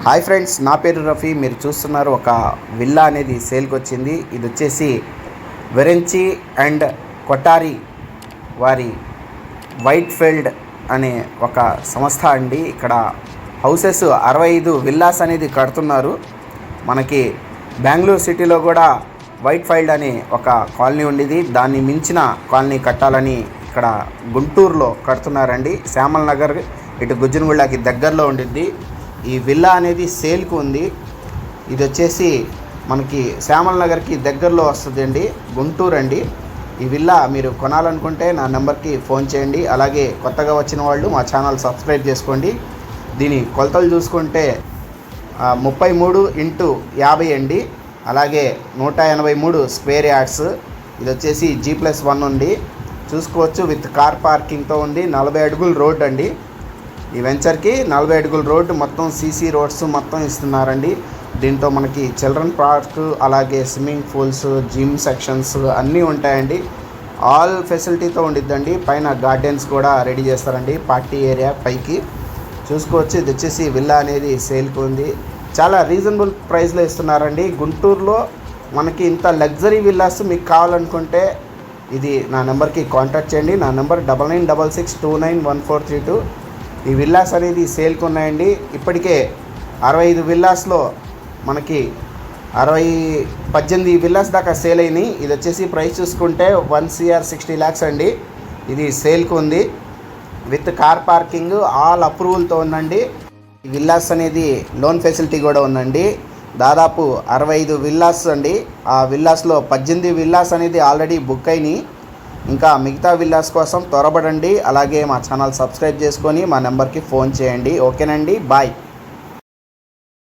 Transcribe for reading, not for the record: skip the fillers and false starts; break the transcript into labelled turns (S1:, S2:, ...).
S1: Hi friends, నా పేరు రఫీ. మీరు చూస్తున్నారు ఒక విల్లా అనేది సేల్కి వచ్చింది. ఇది వచ్చేసి వెరెంచి అండ్ కొటారి వారి వైట్ ఫీల్డ్ అనే ఒక సంస్థ అండి. ఇక్కడ హౌసెస్ 65 విల్లాస్ అనేది కడుతున్నారు. మనకి బెంగళూరు సిటీలో కూడా వైట్ ఫీల్డ్ అనే ఒక కాలనీ ఉండేది. దాన్ని మించిన కాలనీ కట్టాలని ఇక్కడ గుంటూరులో కడుతున్నారండి. శ్యామల్ నగర్ ఇటు గుజ్జనగుళ్ళకి దగ్గరలో ఉండిద్ది. ఈ విల్లా అనేది సేల్కి ఉంది. ఇది వచ్చేసి మనకి శ్యామల్ నగర్కి దగ్గరలో వస్తుంది అండి, గుంటూరు అండి. ఈ విల్లా మీరు కొనాలనుకుంటే నా నెంబర్కి ఫోన్ చేయండి. అలాగే కొత్తగా వచ్చిన వాళ్ళు మా ఛానల్ సబ్స్క్రైబ్ చేసుకోండి. దీని కొలతలు చూసుకుంటే 33x50 అండి. అలాగే 183 స్క్వేర్ యార్డ్స్. ఇది వచ్చేసి G+1 ఉంది, చూసుకోవచ్చు. విత్ కార్ పార్కింగ్తో ఉంది. 40 అడుగుల రోడ్ అండి. ఈ వెంచర్కి 40 అడుగుల రోడ్డు, మొత్తం సీసీ రోడ్స్ మొత్తం ఇస్తున్నారండి. దీంతో మనకి చిల్డ్రన్ పార్క్, అలాగే స్విమ్మింగ్ పూల్స్, జిమ్ సెక్షన్స్ అన్నీ ఉంటాయండి. ఆల్ ఫెసిలిటీతో ఉండిద్దండి. పైన గార్డెన్స్ కూడా రెడీ చేస్తారండి, పార్టీ ఏరియా పైకి. చూసుకోవచ్చు. ఇది వచ్చేసి విల్లా అనేది సేల్కి ఉంది. చాలా రీజనబుల్ ప్రైస్లో ఇస్తున్నారండి. గుంటూరులో మనకి ఇంత లగ్జరీ విల్లాస్ మీకు కావాలనుకుంటే ఇది నా నెంబర్కి కాంటాక్ట్ చేయండి. నా నెంబర్ 9966291432. ఈ విల్లాస్ అనేది సేల్కి ఉన్నాయండి. ఇప్పటికే 65 విల్లాస్లో మనకి 18 విల్లాస్ దాకా సేల్ అయినాయి. ఇది వచ్చేసి ప్రైస్ చూసుకుంటే 1,60,00,000 అండి. ఇది సేల్కి ఉంది. విత్ కార్ పార్కింగ్, ఆల్ అప్రూవల్తో ఉందండి. ఈ విల్లాస్ అనేది లోన్ ఫెసిలిటీ కూడా ఉందండి. దాదాపు 65 విల్లాస్ అండి. ఆ విల్లాస్లో 18 విల్లాస్ అనేది ఆల్రెడీ బుక్ అయినాయి. ఇంకా మిగతా విల్లాస్ కోసం త్వరపడండి. అలాగే మా ఛానల్ సబ్స్క్రైబ్ చేసుకొని మా నెంబర్కి ఫోన్ చేయండి. ఓకేనండి, బాయ్.